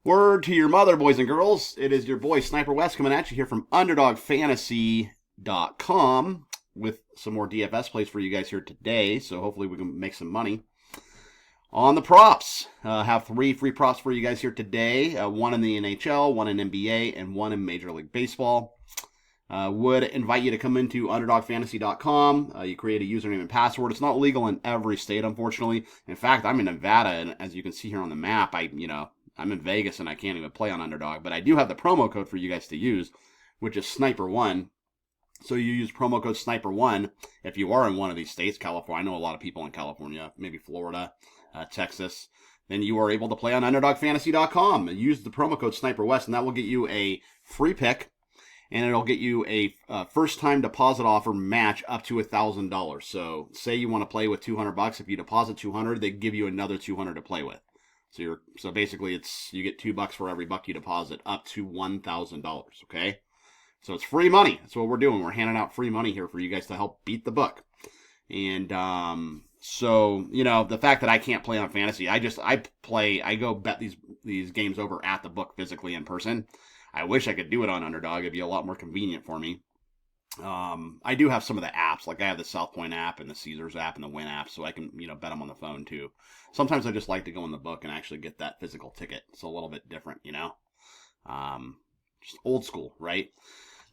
Word to your mother, boys and girls. It is your boy Sniper Wes coming at you here from UnderdogFantasy.com with some more DFS plays for you guys here today. So hopefully we can make some money on the props. Have 3 free props for you guys here today. One in the NHL, one in NBA, and one in Major League Baseball. Would invite you to come into UnderdogFantasy.com. You create a username and password. It's not legal in every state, unfortunately. In fact, I'm in Nevada, and as you can see here on the map, I'm in Vegas and I can't even play on Underdog, but I do have the promo code for you guys to use, which is Sniper1. So you use promo code Sniper1 if you are in one of these states, California. I know a lot of people in California, maybe Florida, Texas. Then you are able to play on UnderdogFantasy.com. Use the promo code Sniper West, and that will get you a free pick, and it'll get you a first-time deposit offer match up to $1,000. So say you want to play with $200. If you deposit $200, they give you another $200 to play with. So basically you get $2 for every buck you deposit up to $1,000, okay? So it's free money. That's what we're doing. We're handing out free money here for you guys to help beat the book. And so, the fact that I can't play on fantasy, I go bet these games over at the book physically in person. I wish I could do it on Underdog. It'd be a lot more convenient for me. I do have some of the apps, like I have the South Point app and the Caesars app and the Win app, so I can, bet them on the phone too. Sometimes I just like to go in the book and actually get that physical ticket. It's a little bit different, just old school, right?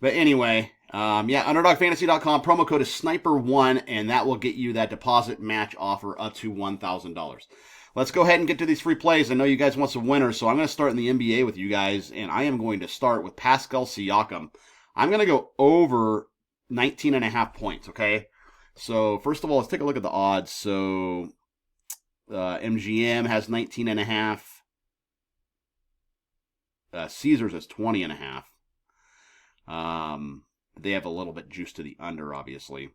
But anyway, UnderdogFantasy.com, promo code is Sniper1, and that will get you that deposit match offer up to $1,000. Let's go ahead and get to these free plays. I know you guys want some winners, so I'm going to start in the NBA with you guys, and I am going to start with Pascal Siakam. I'm going to go over 19.5 points, okay? So, first of all, let's take a look at the odds. So, MGM has 19.5. Caesars has 20.5. They have a little bit juice to the under, obviously.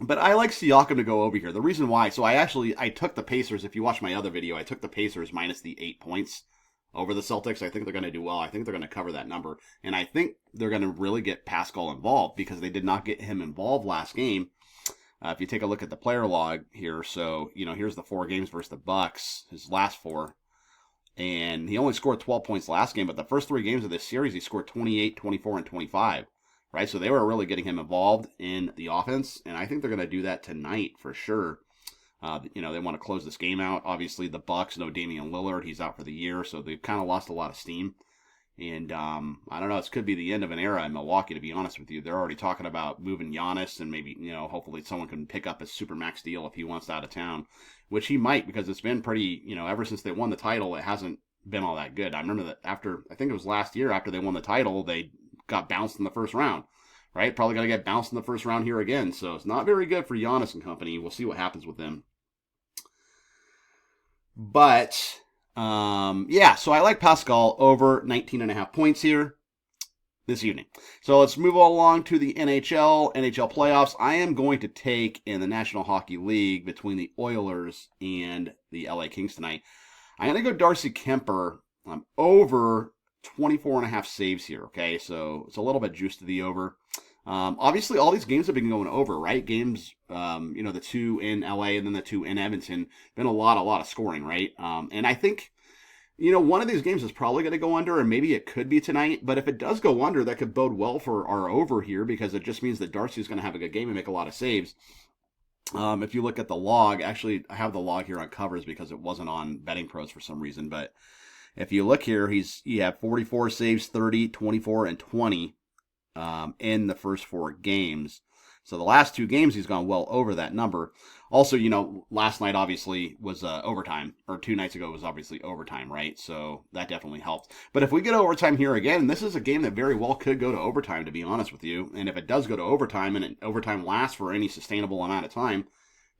But I like Siakam to go over here. The reason why, so I took the Pacers. If you watch my other video, I took the Pacers minus the 8 points over the Celtics. I think they're going to do well. I think they're going to cover that number. And I think they're going to really get Pascal involved because they did not get him involved last game. If you take a look at the player log here, so, here's the 4 games versus the Bucks, his last 4. And he only scored 12 points last game, but the first 3 games of this series, he scored 28, 24, and 25. Right? So they were really getting him involved in the offense, and I think they're going to do that tonight for sure. They want to close this game out. Obviously, the Bucks, no Damian Lillard. He's out for the year, so they've kind of lost a lot of steam. And I don't know, this could be the end of an era in Milwaukee, to be honest with you. They're already talking about moving Giannis, and maybe, hopefully someone can pick up a Supermax deal if he wants out of town, which he might, because it's been pretty, ever since they won the title, it hasn't been all that good. I remember that I think it was last year, after they won the title, they got bounced in the first round, right? Probably going to get bounced in the first round here again, so it's not very good for Giannis and company. We'll see what happens with them. But, so I like Pascal over 19.5 points here this evening. So let's move along to the NHL playoffs. I am going to take in the National Hockey League between the Oilers and the LA Kings tonight. I'm going to go Darcy Kemper over 24.5 saves here, okay? So it's a little bit juiced to the over. Obviously, all these games have been going over, right? Games, the 2 in LA and then the 2 in Edmonton. Been a lot of scoring, right? And I think, one of these games is probably going to go under, and maybe it could be tonight. But if it does go under, that could bode well for our over here, because it just means that Darcy's going to have a good game and make a lot of saves. If you look at the log, actually, I have the log here on covers because it wasn't on Betting Pros for some reason. But if you look here, he had 44 saves, 30, 24, and 20. In the first 4 games. So the last 2 games, he's gone well over that number. Also, last night obviously was overtime, or 2 nights ago was obviously overtime, right? So that definitely helped. But if we get overtime here again, this is a game that very well could go to overtime, to be honest with you. And if it does go to overtime, and overtime lasts for any sustainable amount of time,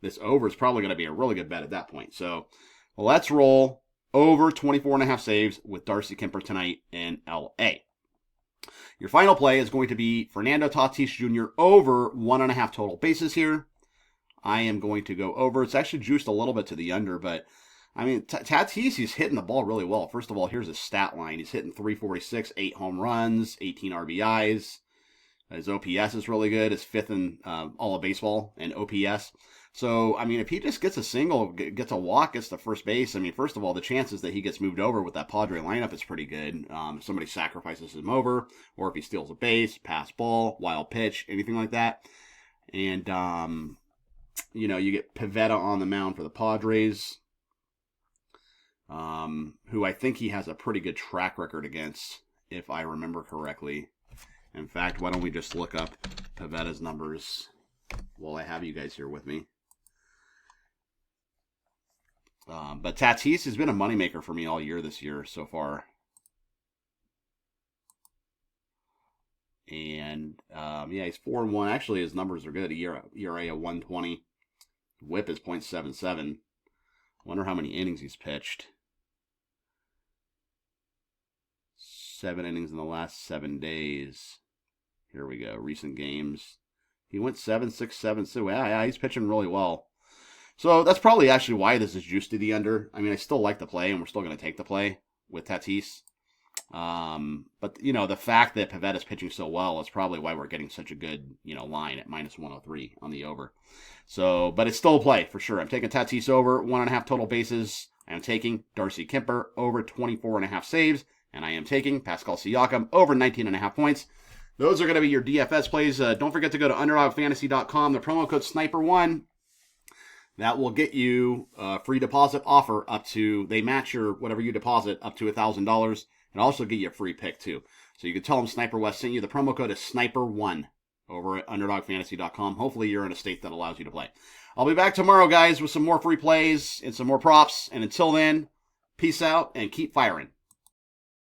this over is probably going to be a really good bet at that point. So let's roll over 24.5 saves with Darcy Kemper tonight in LA. Your final play is going to be Fernando Tatis Jr. over 1.5 total bases here. I am going to go over. It's actually juiced a little bit to the under, but Tatis, he's hitting the ball really well. First of all, here's his stat line. He's hitting 346, 8 home runs, 18 RBIs. His OPS is really good. His 5th in all of baseball in OPS. So, I mean, if he just gets a single, gets a walk, gets to first base, I mean, first of all, the chances that he gets moved over with that Padre lineup is pretty good. If somebody sacrifices him over, or if he steals a base, pass ball, wild pitch, anything like that. And, you get Pivetta on the mound for the Padres, who I think he has a pretty good track record against, if I remember correctly. In fact, why don't we just look up Pivetta's numbers while I have you guys here with me. But Tatis has been a moneymaker for me all year this year so far. And, he's 4-1. Actually, his numbers are good. ERA of 120. Whip is .77. Wonder how many innings he's pitched. 7 innings in the last 7 days. Here we go. Recent games. He went 7-6-7. So, yeah, he's pitching really well. So that's probably actually why this is juiced to the under. I mean, I still like the play, and we're still going to take the play with Tatis. But, the fact that Pivetta's pitching so well is probably why we're getting such a good, line at -103 on the over. So, but it's still a play for sure. I'm taking Tatis over 1.5 total bases. I am taking Darcy Kemper over 24.5 saves. And I am taking Pascal Siakam over 19.5 points. Those are going to be your DFS plays. Don't forget to go to underdogfantasy.com. The promo code SNIPER1. That will get you a free deposit offer up to, they match your whatever you deposit up to $1,000, and also get you a free pick too. So you can tell them Sniper Wes sent you. The promo code is SNIPER1 over at underdogfantasy.com. Hopefully you're in a state that allows you to play. I'll be back tomorrow, guys, with some more free plays and some more props. And until then, peace out and keep firing.